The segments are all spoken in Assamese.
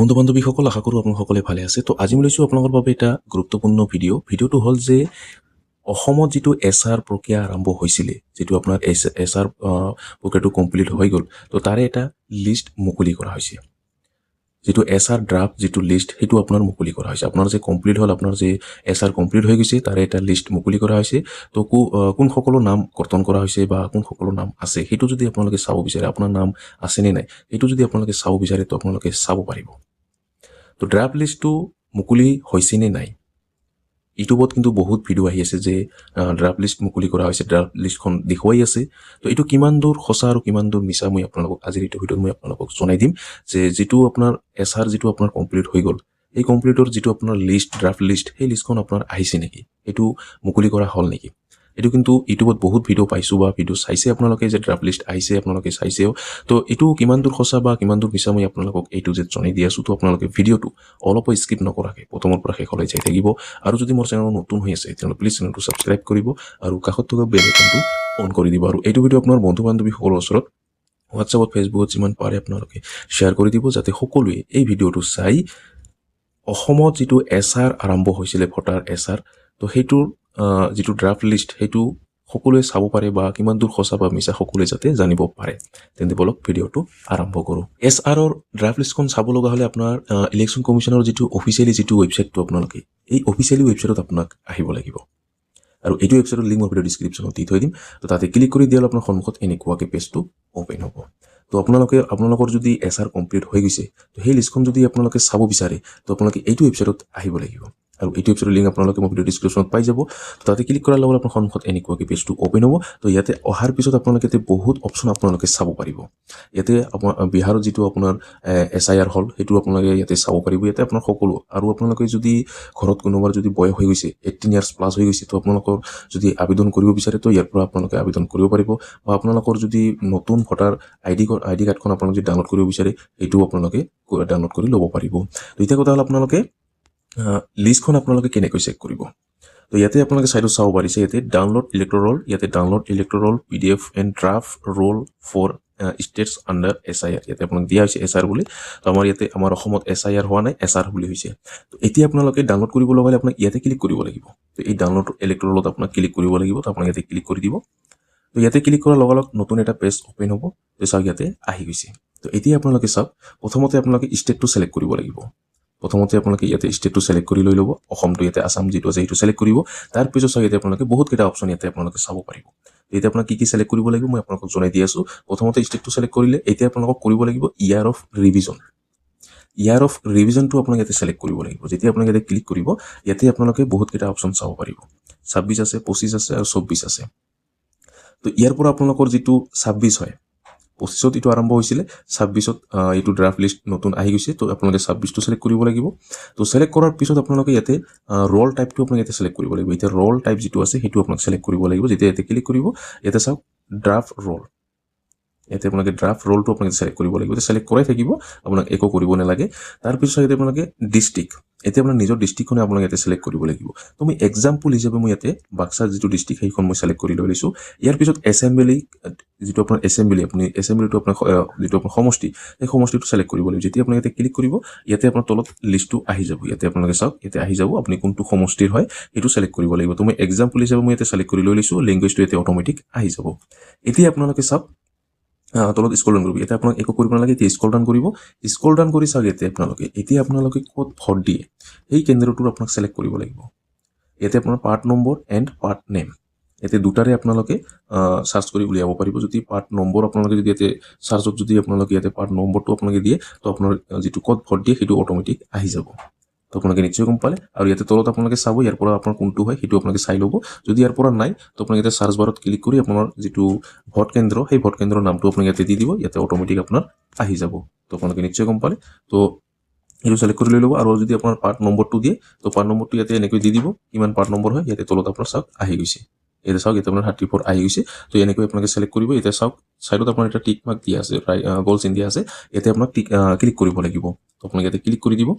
তো বন্ধু বান্ধৱীসকল আশা কৰোঁ আপোনালোকসকলে ভালে আছে। তো আজি মই লৈছোঁ আপোনালোকৰ বাবে এটা গুৰুত্বপূৰ্ণ ভিডিঅ'টো হ'ল যে অসমত যিটো এছআৰ প্ৰক্ৰিয়া আৰম্ভ হৈছিলে, যিটো আপোনাৰ এছআৰ প্ৰক্ৰিয়াটো কমপ্লিট হৈ গ'ল, তো তাৰে এটা লিষ্ট মুকলি কৰা হৈছে। যিটো এছআৰ ড্ৰাফ্ট যিটো লিষ্ট সেইটো আপোনাৰ মুকলি কৰা হৈছে। আপোনাৰ যে কমপ্লিট হ'ল, আপোনাৰ যে এছআৰ কমপ্লিট হৈ গৈছে তাৰে এটা লিষ্ট মুকলি কৰা হৈছে। তো কোন সকলো নাম কৰ্তন কৰা হৈছে বা কোন সকলো নাম আছে সেইটো যদি আপোনালোকে চাব বিচাৰে, আপোনাৰ নাম আছেনে নাই সেইটো যদি আপোনালোকে চাব বিচাৰে তো আপোনালোকে চাব পাৰিব। তো ড্ৰাফ্ট লিষ্টটো মুকলি হৈছে নে নাই, ইউটিউবত কিন্তু বহুত ভিডিঅ' আহি আছে যে ড্ৰাফ্ট লিষ্ট মুকলি কৰা হৈছে, ড্ৰাফ্ট লিষ্টখন দেখুৱাই আছে। তো এইটো কিমান দূৰ সঁচা আৰু কিমান দূৰ মিছা মই আপোনালোকক আজিৰ এইটো ভিডিঅ'ত মই আপোনালোকক জনাই দিম যে যিটো আপোনাৰ এছআৰ যিটো আপোনাৰ কমপ্লিট হৈ গ'ল, এই কমপ্লিটৰ যিটো আপোনাৰ লিষ্ট ড্ৰাফ্ট লিষ্ট সেই লিষ্টখন আপোনাৰ আহিছে নেকি, এইটো মুকলি কৰা হ'ল নেকি। এইটো কিন্তু ইউটিউবত বহুত ভিডিঅ' পাইছোঁ বা ভিডিঅ' চাইছে আপোনালোকে যে ড্ৰাফ্ট লিষ্ট আহিছে, আপোনালোকে চাইছেও। তো এইটো কিমান দূৰ সঁচা বা কিমান দূৰ মিছা মই আপোনালোকক এইটো যে জনাই দি আছোঁ। তো আপোনালোকে ভিডিঅ'টো অলপো স্কিপ নকৰাকৈ প্ৰথমৰ পৰা শেষলৈ চাই থাকিব। আৰু যদি মোৰ চেনেল নতুন হৈ আছে তেনেহ'লে প্লিজ চেনেলটো ছাবস্ক্ৰাইব কৰিব আৰু কাষত থকা বেল আইকনটো অন কৰি দিব। আৰু এইটো ভিডিঅ' আপোনাৰ বন্ধু বান্ধৱীসকলৰ ওচৰত হোৱাটছআপত ফেচবুকত যিমান পাৰে আপোনালোকে শ্বেয়াৰ কৰি দিব, যাতে সকলোৱে এই ভিডিঅ'টো চাই অসমত যিটো এছআৰ আৰম্ভ হৈছিলে, ভোটাৰ এছআৰ, তো সেইটোৰ যিটো ড্ৰাফ্ট লিষ্ট সেইটো সকলোৱে চাব পাৰে বা কিমান দূৰ সঁচা বা মিছা সকলোৱে যাতে জানিব পাৰে। তেন্তে বলক ভিডিঅ'টো আৰম্ভ কৰোঁ। এছআৰৰ ড্ৰাফ্ট লিষ্টখন চাব লগা হ'লে আপোনাৰ ইলেকশ্যন কমিশ্যনৰ যিটো অফিচিয়েলি যিটো ৱেবছাইটটো আপোনালোকে এই অফিচিয়েলি ৱেবছাইটত আপোনাক আহিব লাগিব। আৰু এইটো ৱেবছাইটৰ লিংক মই ভিডিঅ' ডিছক্ৰিপশ্যনত দি থৈ দিম। তো তাতে ক্লিক কৰি দিয়ালে আপোনাৰ সন্মুখত এনেকুৱাকৈ পেজটো অ'পেন হ'ব। তো আপোনালোকৰ যদি এছআৰ কমপ্লিট হৈ গৈছে, তো সেই লিষ্টখন যদি আপোনালোকে চাব বিচাৰে তো আপোনালোকে এইটো ৱেবছাইটত আহিব লাগিব। আৰু এইটো ৱেবছাইটৰ লিংক আপোনালোকে মই ভিডিঅ' ডিছক্ৰিপশ্যনত পাই যাব। তো তাতে ক্লিক কৰাৰ লগত আপোনাৰ সন্মুখত এনেকুৱাকৈ পেজটো অ'পেন হ'ব। তো ইয়াতে অহাৰ পিছত আপোনালোকে বহুত অপশ্যন আপোনালোকে চাব পাৰিব। ইয়াতে আপোনাৰ বিহাৰত যিটো আপোনাৰ SIR হ'ল সেইটো আপোনালোকে ইয়াতে চাব পাৰিব। ইয়াতে আপোনাৰ সকলো, আৰু আপোনালোকে যদি ঘৰত কোনোবাৰ যদি বয়স হৈ গৈছে 18 ইয়াৰ্ছ প্লাছ হৈ গৈছে, তো আপোনালোকৰ যদি আবেদন কৰিব বিচাৰে তো ইয়াৰ পৰা আপোনালোকে আবেদন কৰিব পাৰিব। বা আপোনালোকৰ যদি নতুন ভোটাৰ আইডি কাৰ্ডখন আপোনালোকে যদি ডাউনলোড কৰিব বিচাৰে সেইটোও আপোনালোকে ডাউনলোড কৰি ল'ব পাৰিব। তো এতিয়া কথা হ'ল আপোনালোকে লিষ্টখন আপোনালোকে কেনেকৈ চেক কৰিব। তো ইয়াতে আপোনালোকে চাইডত চাব পাৰিছে, ইয়াতে download electoral PDF and draft roll for states under SIR। ইয়াতে আপোনাক দিয়া হৈছে SIR বুলি। তো আমাৰ অসমত SIR হোৱা নাই, SR বুলি হৈছে। তো এতিয়া আপোনালোকে ডাউনলোড কৰিব লগা হ'লে আপোনাক ইয়াতে ক্লিক কৰিব লাগিব। তো এই ডাউনলোড ইলেক্ট্ৰলত আপোনাক ক্লিক কৰিব লাগিব। তো আপোনাক ইয়াতে ক্লিক কৰি দিব। তো ইয়াতে ক্লিক কৰাৰ লগে নতুন এটা পেজ অ'পেন হ'ব। তো চাওক ইয়াতে আহি গৈছে। তো এতিয়া আপোনালোকে চাওক, প্ৰথমতে আপোনালোকে ষ্টেটটো ছিলেক্ট কৰিব লাগিব। প্ৰথমতে আপোনালোকে ইয়াতে ষ্টেটটো ছিলেক্ট কৰি লৈ ল'ব। অসমটো ইয়াতে আছাম যিটো আছে সেইটো ছিলেক্ট কৰিব। তাৰপিছত চাওক ইয়াতে আপোনালোকে বহুতকেইটা অপশ্যন ইয়াতে আপোনালোকে চাব পাৰিব। এতিয়া আপোনাক কি ছিলেক্ট কৰিব লাগিব মই আপোনালোকক জনাই দি আছোঁ। প্ৰথমতে ষ্টেটটো ছিলেক্ট কৰিলে এতিয়া আপোনালোকক কৰিব লাগিব ইয়াৰ অফ ৰিভিজনটো আপোনাক ইয়াতে ছিলেক্ট কৰিব লাগিব। যেতিয়া আপোনাক ইয়াতে ক্লিক কৰিব, ইয়াতে আপোনালোকে বহুতকেইটা অপশ্যন চাব পাৰিব। 26 আছে, 25 আছে আৰু 24 আছে। তো ইয়াৰ পৰা আপোনালোকৰ যিটো 26 হয়, 25ত এইটো আৰম্ভ হৈছিলে, 26ত এইটো ড্ৰাফ্ট লিষ্ট নতুন আহি গৈছে। তো আপোনালোকে 26টো ছিলেক্ট কৰিব লাগিব। তো ছিলেক্ট কৰাৰ পিছত আপোনালোকে ইয়াতে ৰ'ল টাইপটো আপোনাক ইয়াতে ছিলেক্ট কৰিব লাগিব। এতিয়া ৰ'ল টাইপ যিটো আছে সেইটো আপোনাক ছিলেক্ট কৰিব লাগিব। যেতিয়া ইয়াতে ক্লিক কৰিব, ইয়াতে চাওক ড্ৰাফ্ট ৰ'ল, ইয়াতে আপোনালোকে ড্ৰাফ্ট ৰ'লটো আপোনালোকে ছিলেক্ট কৰিব লাগিব। এতিয়া ছিলেক্ট কৰাই থাকিব, আপোনাক একো কৰিব নালাগে। তাৰপিছত ইয়াতে আপোনালোকে ডিষ্ট্ৰিক্ট, এতিয়া আপোনাৰ নিজৰ ডিষ্ট্ৰিক্টখনে আপোনালোকে ইয়াতে ছিলেক্ট কৰিব লাগিব। তো মই এক্সাম্পল হিচাপে মই ইয়াতে বাক্সাৰ যিটো ডিষ্ট্ৰিক্ট সেইখন মই ছিলেক্ট কৰি লৈ লৈছোঁ। ইয়াৰ পিছত যিটো আপোনাৰ এছেম্বলিটো আপোনাৰ যিটো আপোনাৰ সমষ্টি, সেই সমষ্টিটো ছিলেক্ট কৰিব লাগিব। যেতিয়া আপুনি ইয়াতে ক্লিক কৰিব, ইয়াতে আপোনাৰ তলত লিষ্টটো আহি যাব। ইয়াতে আপোনালোকে চাওক ইয়াতে আহি যাব, আপুনি কোনটো সমষ্টিৰ হয় সেইটো ছিলেক্ট কৰিব লাগিব। তো মই এক্সাম্পল হিচাপে মই ইয়াতে ছিলেক্ট কৰি লৈ লৈছোঁ। লেংগুৱেজটো ইয়াতে অট'মেটিক আহি যাব। এতিয়া আপোনালোকে চাওক তলত স্ক্ৰল ডাউন কৰিব। এতিয়া আপোনাক একো কৰিব নালাগে, এতিয়া স্ক্ৰল ডাউন কৰিব। স্ক্ৰল ডাউন কৰি চাওক এতিয়া আপোনালোকে ক'ত ভোট দিয়ে সেই কেন্দ্ৰটো আপোনাক ছিলেক্ট কৰিব লাগিব। ইয়াতে আপোনাৰ part number and part name, ইয়াতে দুটাৰে আপোনালোকে চাৰ্চ কৰি উলিয়াব পাৰিব। যদি পাৰ্ট নম্বৰ আপোনালোকে যদি ইয়াতে চাৰ্চত যদি আপোনালোকে ইয়াতে পাৰ্ট নম্বৰটো আপোনালোকে দিয়ে, তো আপোনাৰ যিটো ক'ত ভোট দিয়ে সেইটো অট'মেটিক আহি যাব। তো আপোনালোকে নিশ্চয় গম পালে। আৰু ইয়াতে তলত আপোনালোকে চাব ইয়াৰ পৰা আপোনাৰ কোনটো হয় সেইটো আপোনালোকে চাই ল'ব। যদি ইয়াৰ পৰা নাই তো আপোনালোকে ইয়াতে চাৰ্চ বাৰত ক্লিক কৰি আপোনাৰ যিটো ভোট কেন্দ্ৰ সেই ভোট কেন্দ্ৰৰ নামটো আপোনালোকে ইয়াতে দি দিব, ইয়াতে অট'মেটিক আপোনাৰ আহি যাব। তো আপোনালোকে নিশ্চয় গম পালে। তো এইটো ছিলেক্ট কৰি লৈ ল'ব। আৰু যদি আপোনাৰ পাৰ্ট নম্বৰটো দিয়ে তো পাৰ্ট নম্বৰটো ইয়াতে এনেকৈ দি দিব, কিমান পাৰ্ট নম্বৰ হয় ইয়াতে তলত আপোনাৰ চাওক আহি গৈছে। ইয়াতে চাওক ইয়াতে আপোনাৰ 34 আহি গৈছে। তো এনেকৈ আপোনালোকে ছিলেক্ট কৰিব। এতিয়া চাওক চাইডত আপোনাৰ এটা টিক মাৰ্ক দিয়া আছে, গ'ল চিন দিয়া আছে, ইয়াতে আপোনাক ক্লিক কৰিব লাগিব। তো আপোনালোকে ইয়াতে ক্লিক কৰি দিব।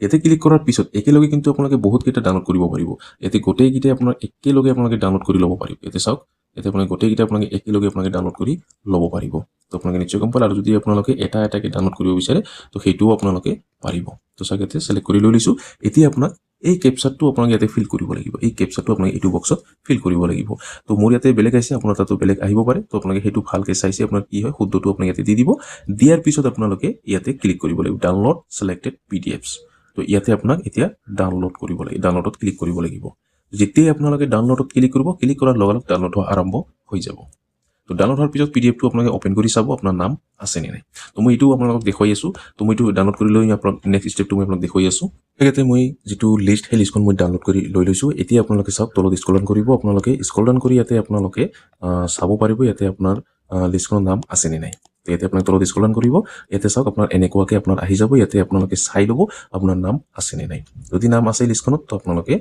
ইয়াতে ক্লিক কৰাৰ পিছত একেলগে কিন্তু আপোনালোকে বহুতকেইটা ডাউনলোড কৰিব পাৰিব। ইয়াতে গোটেইকেইটাই আপোনাৰ একেলগে আপোনালোকে ডাউনলোড কৰি ল'ব পাৰিব। ইয়াতে চাওক ইয়াতে আপোনালোকে গোটেইকেইটা আপোনালোকে একেলগে আপোনালোকে ডাউনলোড কৰি ল'ব পাৰিব তো আপোনালোকে নিশ্চয় গম পালে আৰু যদি আপোনালোকে এটা এটাকে ডাউনলোড কৰিব বিচাৰে তো সেইটোও আপোনালোকে পাৰিব তো চাগে ইয়াতে চিলেক্ট কৰি লৈ লৈছোঁ এতিয়া আপোনাক এই কেপচাৰটো আপোনালোকে ইয়াতে ফিল কৰিব লাগিব এই কেপচাৰটো আপোনালোকে এইটো বক্সত ফিল কৰিব লাগিব তো মোৰ ইয়াতে বেলেগ আহিছে আপোনাৰ তাতো বেলেগ আহিব পাৰে তো আপোনালোকে সেইটো ভালকৈ চাইছে আপোনাৰ কি হয় শুদ্ধটো আপোনাক ইয়াতে দি দিব দিয়াৰ পিছত আপোনালোকে ইয়াতে ক্লিক কৰিব লাগিব ডাউনলোড ছিলেক্টেড PDFs তো ইয়াতে আপোনাক এতিয়া ডাউনলোড কৰিব লাগিব ডাউনলোডত ক্লিক কৰিব লাগিব যেতিয়াই আপোনালোকে ডাউনলোডত ক্লিক কৰিব ক্লিক কৰাৰ লগে লগে ডাউনলোড হোৱা আৰম্ভ হৈ যাব তো ডাউনলোড হোৱাৰ পিছত PDFটো আপোনালোকে অপেন কৰি চাব আপোনাৰ নাম আছে নে নাই তো মই এইটো আপোনালোকক দেখুৱাই আছোঁ তো মই এইটো ডাউনলোড কৰি লৈ আপোনাক নেক্সট ষ্টেপটো মই আপোনাক দেখুৱাই আছোঁ ইয়াতে মই যিটো লিষ্ট সেই লিষ্টখন মই ডাউনলোড কৰি লৈ লৈছোঁ এতিয়া আপোনালোকে চাওক তলত স্ক্ৰল ডাউন কৰিব আপোনালোকে স্ক্ৰল ডাউন কৰি ইয়াতে আপোনালোকে চাব পাৰিব ইয়াতে আপোনাৰ লিষ্টখনৰ নাম আছে নে নাই তো ইয়াতে আপোনাক তলত স্ক্ৰল ডাউন কৰিব ইয়াতে চাওক আপোনাৰ এনেকুৱাকৈ আপোনাৰ আহি যাব ইয়াতে আপোনালোকে চাই ল'ব আপোনাৰ নাম আছে নে নাই যদি নাম আছে লিষ্টখনত তো আপোনালোকে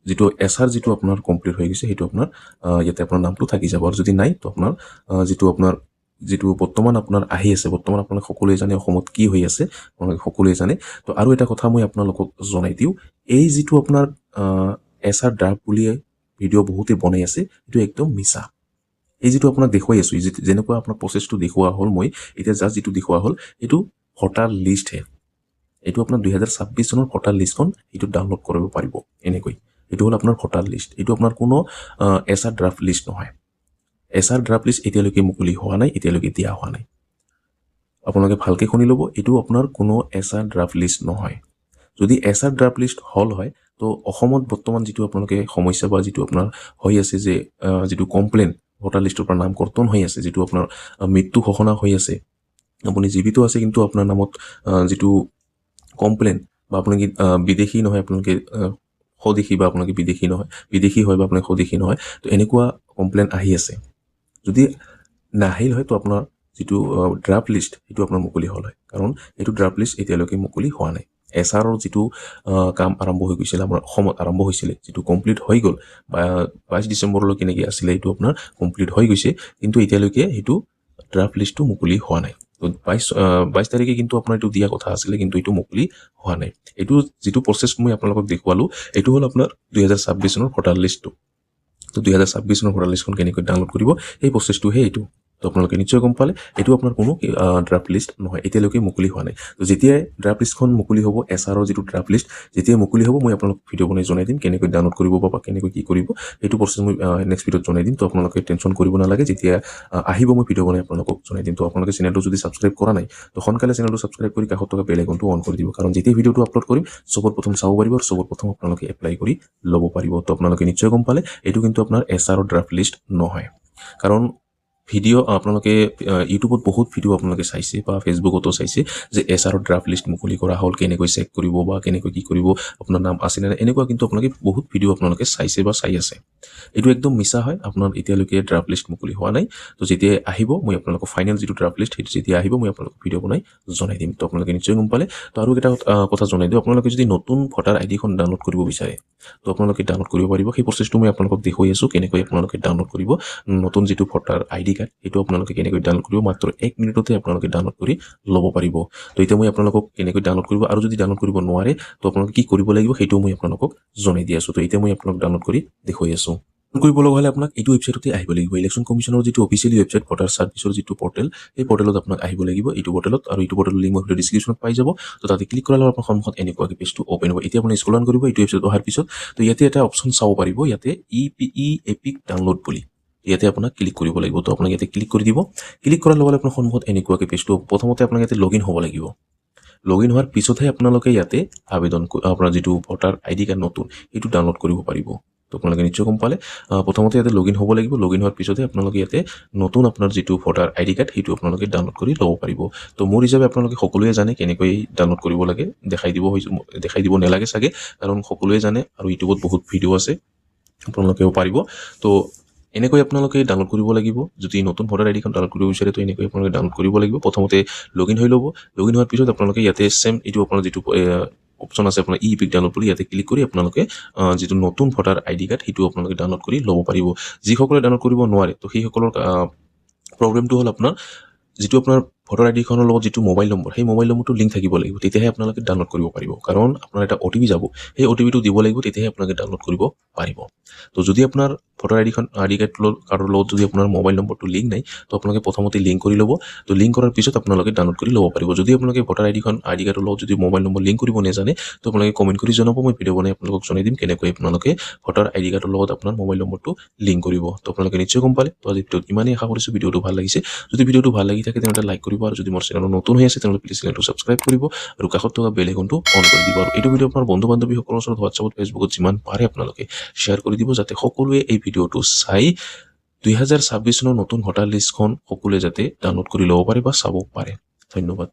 যিটো SR যিটো আপোনাৰ কমপ্লিট হৈ গৈছে সেইটো আপোনাৰ ইয়াতে আপোনাৰ নামটো থাকি যাব আৰু যদি নাই তো আপোনাৰ যিটো বৰ্তমান আপোনাৰ আহি আছে বৰ্তমান আপোনালোকে সকলোৱে জানে অসমত কি হৈ আছে আপোনালোকে সকলোৱে জানে তো আৰু এটা কথা মই আপোনালোকক জনাই দিওঁ এই যিটো আপোনাৰ SR ড্ৰাফ্ট বুলি ভিডিঅ' বহুতে বনাই আছে এইটো একদম মিছা এই যিটো আপোনাক দেখুৱাই আছোঁ যেনেকুৱা আপোনাৰ প্ৰচেছটো দেখুওৱা হ'ল মই এতিয়া জাষ্ট যিটো দেখুওৱা হ'ল এইটো ভোটাৰ লিষ্টহে এইটো আপোনাৰ 2026 চনৰ ভোটাৰ লিষ্টখন এইটো ডাউনলোড কৰিব পাৰিব এনেকৈ এইটো হ'ল আপোনাৰ ভোটাৰ লিষ্ট এইটো আপোনাৰ কোনো SR ড্ৰাফ্ট লিষ্ট নহয় SR ড্ৰাফ্ট লিষ্ট এতিয়ালৈকে মুকলি হোৱা নাই এতিয়ালৈকে দিয়া হোৱা নাই আপোনালোকে ভালকৈ শুনি ল'ব এইটো আপোনাৰ কোনো SR ড্ৰাফ্ট লিষ্ট নহয় যদি SR ড্ৰাফ্ট লিষ্ট হ'ল হয় তো অসমত বৰ্তমান যিটো আপোনালোকে সমস্যা বা যিটো আপোনাৰ হৈ আছে যে যিটো কমপ্লেইন ভোটাৰ লিষ্টৰ পৰা নাম কৰ্তন হৈ আছে যিটো আপোনাৰ মৃত্যু ঘোষণা হৈ আছে আপুনি জীৱিত আছে কিন্তু আপোনাৰ নামত যিটো কমপ্লেইন বা আপোনালোকে বিদেশী নহয় আপোনালোকে স্বদেশী বা আপোনালোকে বিদেশী হয় বা আপোনালোকে স্বদেশী নহয় তো এনেকুৱা কমপ্লেইন আহি আছে যদি নাহিল হয় তো আপোনাৰ যিটো ড্ৰাফ্ট লিষ্ট সেইটো আপোনাৰ মুকলি হ'ল হয় কাৰণ এইটো ড্ৰাফ্ট লিষ্ট এতিয়ালৈকে মুকলি হোৱা নাই SRৰ যিটো কাম আৰম্ভ হৈ গৈছিলে আমাৰ অসমত আৰম্ভ হৈছিলে যিটো কমপ্লিট হৈ গ'ল বা 22 ডিচেম্বৰলৈকে নেকি আছিলে এইটো আপোনাৰ কমপ্লিট হৈ গৈছে কিন্তু এতিয়ালৈকে সেইটো ড্ৰাফ্ট লিষ্টটো মুকলি হোৱা নাই তো 22 তাৰিখে কিন্তু আপোনাৰ এইটো দিয়া কথা আছিলে কিন্তু এইটো মুকলি হোৱা নাই এইটো যিটো প্ৰচেছ মই আপোনালোকক দেখুৱালোঁ এইটো হ'ল আপোনাৰ 2026 চনৰ ভোটাৰ লিষ্টটো তো 2026 চনৰ ভোটাৰ লিষ্টখন কেনেকৈ ডাউনলোড কৰিব এই প্ৰচেছটোহে এইটো তো আপোনালোকে নিশ্চয় গম পালে এইটো আপোনাৰ কোনো ড্ৰাফ্ট লিষ্ট নহয় এতিয়ালৈকে মুকলি হোৱা নাই তো যেতিয়াই ড্ৰাফ্ট লিষ্টখন মুকলি হ'ব SRৰ যিটো ড্ৰাফ্ট লিষ্ট যেতিয়া মুকলি হ'ব মই আপোনালোকক ভিডিঅ' বনাই জনাই দিম কেনেকৈ ডাউনলোড কৰিব বা কেনেকৈ কি কৰিব এইটো প্ৰচেছ মই নেক্সট ভিডিঅ'ত জনাই দিম তো আপোনালোকে টেনশ্যন কৰিব নালাগে যেতিয়া আহিব মই ভিডিঅ' বনাই আপোনালোকক জনাই দিম তো আপোনালোকে চেনেলটো যদি ছাবস্ক্ৰাইব কৰা নাই তো সোনকালে চেনেলটো ছাবস্ক্ৰাইব কৰি কাষত থকা বেল আইকনটো অন কৰি দিব কাৰণ যেতিয়া ভিডিঅ'টো আপলোড কৰিম চবৰ প্ৰথম চাব পাৰিব আৰু চবৰ প্ৰথম আপোনালোকে এপ্লাই কৰি ল'ব পাৰিব তো আপোনালোকে নিশ্চয় গম পালে এইটো কিন্তু আপোনাৰ SRৰ ড্ৰাফ্ট লিষ্ট নহয় কাৰণ ভিডিঅ' আপোনালোকে ইউটিউবত বহুত ভিডিঅ' আপোনালোকে চাইছে বা ফেচবুকতো চাইছে যে SRৰ ড্ৰাফ্ট লিষ্ট মুকলি কৰা হ'ল কেনেকৈ চেক কৰিব বা কেনেকৈ কি কৰিব আপোনাৰ নাম আছে নে এনেকুৱা কিন্তু আপোনালোকে বহুত ভিডিঅ' আপোনালোকে চাইছে বা চাই আছে এইটো একদম মিছা হয় আপোনাৰ এতিয়ালৈকে ড্ৰাফ্ট লিষ্ট মুকলি হোৱা নাই তো যেতিয়া আহিব মই আপোনালোকক ফাইনেল যিটো ড্ৰাফ্ট লিষ্ট সেইটো যেতিয়া আহিব মই আপোনালোকক ভিডিঅ' বনাই জনাই দিম তো আপোনালোকে নিশ্চয় গম পালে তো আৰু এটা কথা জনাই দিওঁ আপোনালোকে যদি নতুন ভোটাৰ আইডিখন ডাউনলোড কৰিব বিচাৰে তো আপোনালোকে ডাউনলোড কৰিব পাৰিব সেই প্ৰচেছটো মই আপোনালোকক দেখুৱাই আছোঁ কেনেকৈ আপোনালোকে ডাউনলোড কৰিব নতুন যিটো ভোটাৰ ID কাৰ্ড এইটো আপোনালোকে কেনেকৈ ডাউনলোড কৰিব মাত্ৰ 1 মিনিটতে আপোনালোকে ডাউনলোড কৰি ল'ব পাৰিব তো এতিয়া মই আপোনালোকক কেনেকৈ ডাউনলোড কৰিব আৰু যদি ডাউনলোড কৰিব নোৱাৰে তো আপোনালোকে কি কৰিব লাগিব সেইটো মই আপোনালোকক জনাই দি আছোঁ তো এতিয়া মই আপোনালোকক ডাউনলোড কৰি দেখুৱাই আছোঁ কৰিব লগা হ'লে আপোনাক এইটো ৱেবছাইটতে আহিব লাগিব ইলেকশ্যন কমিশ্যনৰ যিটো অফিচিয়েলি ৱেবছাইট ভোটাৰ ছাৰ্ভিচৰ যিটো পৰ্টেল এই পৰ্টেলত আপোনাক আহিব লাগিব এইটো পৰ্টেলত আৰু এইটো পৰ্টেলৰ লিংক মই ভিডিঅ' ডিছক্ৰিপশ্যনত পাই যাব তো তাতে ক্লিক কৰাৰ লগে আপোনাৰ সন্মুখত এনেকুৱাকৈ পেজটো অ'পেন হ'ব এতিয়া আপুনি স্ক্ৰল ডাউন কৰিব এইটো ৱেবছাইট অহাৰ পিছত তো ইয়াতে এটা অপশ্যন চাব পাৰিব ইয়াতে এপিক ডাউনলোড বুলি ইয়াতে আপোনাক ক্লিক কৰিব লাগিব তো আপোনাক ইয়াতে ক্লিক কৰি দিব ক্লিক কৰাৰ লগে লগে আপোনাৰ সন্মুখত এনেকুৱাকৈ পেজটো প্ৰথমতে আপোনাক ইয়াতে লগইন হ'ব লাগিব লগইন হোৱাৰ পিছতহে আপোনালোকে ইয়াতে আবেদন আপোনাৰ যিটো ভোটাৰ ID কাৰ্ড নতুন এইটো ডাউনলোড কৰিব পাৰিব তো আপোনালোকে নিশ্চয় গম পালে প্ৰথমতে ইয়াতে লগইন হ'ব লাগিব লগইন হোৱাৰ পিছতহে আপোনালোকে ইয়াতে নতুন আপোনাৰ যিটো ভোটাৰ ID কাৰ্ড সেইটো আপোনালোকে ডাউনলোড কৰি ল'ব পাৰিব তো মোৰ হিচাপে আপোনালোকে সকলোৱে জানে কেনেকৈ ডাউনলোড কৰিব লাগে দেখাই দিব নালাগে চাগে কাৰণ সকলোৱে জানে আৰু ইউটিউবত বহুত ভিডিঅ' আছে আপোনালোকেও পাৰিব তো এনেকৈ আপোনালোকে ডাউনলোড কৰিব লাগিব যদি নতুন ভোটাৰ ID খন ডাউনলোড কৰিব বিচাৰে তো এনেকৈ আপোনালোকে ডাউনলোড কৰিব লাগিব প্ৰথমতে লগইন হৈ ল'ব লগইন হোৱাৰ পিছত আপোনালোকে ইয়াতে সেম এইটো আপোনাৰ যিটো অপশ্যন আছে আপোনাৰ ইপিক ডাউনলোড বুলি ইয়াতে ক্লিক কৰি আপোনালোকে যিটো নতুন ভোটাৰ ID কাৰ্ড সেইটো আপোনালোকে ডাউনলোড কৰি ল'ব পাৰিব যিসকলে ডাউনলোড কৰিব নোৱাৰে তো সেইসকলৰ প্ৰব্লেমটো হ'ল আপোনাৰ যিটো আপোনাৰ ভোটাৰ আইডিখনৰ লগত যিটো মোবাইল নম্বৰ সেই মোবাইল নম্বৰটো লিংক থাকিব লাগিব তেতিয়াহে আপোনালোকে ডাউনলোড কৰিব পাৰিব কাৰণ আপোনাৰ এটা OTP যাব সেই OTPটো দিব লাগিব তেতিয়াহে আপোনালোকে ডাউনলোড কৰিব পাৰিব তো যদি আপোনাৰ ভোটাৰ আইডি কাৰ্ডৰ লগত যদি আপোনাৰ মোবাইল নম্বৰটো লিংক নাই তো আপোনালোকে প্ৰথমতে লিংক কৰি ল'ব তো লিংক কৰাৰ পিছত আপোনালোকে ডাউনলোড কৰি ল'ব পাৰিব যদি আপোনালোকে ভোটাৰ আইডি কাৰ্ডৰ লগত যদি মোবাইল নম্বৰ লিংক কৰিব নাজানে তো আপোনালোকে কমেণ্ট কৰি জনাব মই ভিডিঅ' বনাই আপোনালোকক জনাই দিম কেনেকৈ আপোনালোকে ভোটাৰ আইডি কাৰ্ডৰ লগত আপোনাৰ মোবাইল নম্বৰটো লিংক কৰিব তো আপোনালোকে নিশ্চয় গম পালে তো আজি ভিডিঅ'ত ইমানেই আশা কৰিছোঁ ভিডিঅ'টো ভাল লাগিছে যদি ভিডিঅ'টো ভাল লাগি থাকে তেনেহ'লে লাইক কৰিব আৰু যদি মোৰ চেনেল নতুন হৈ আছে তেনেহ'লে প্লিজ চেনেলটো ছাবস্ক্ৰাইব কৰিব আৰু কাষত থকা বেল আইকনটো অন কৰি দিব আৰু এইটো ভিডিঅ' আপোনাৰ বন্ধু বান্ধৱীসকলৰ ওচৰত হোৱাটছআপত ফেচবুকত যিমান পাৰে আপোনালোকে শ্বেয়াৰ কৰি দিব যাতে সকলোৱে এই ভিডিঅ'টো চাই 2026 চনৰ নতুন ভোটাৰ লিষ্টখন সকলোৱে যাতে ডাউনলোড কৰি ল'ব পাৰে বা চাব পাৰে ধন্যবাদ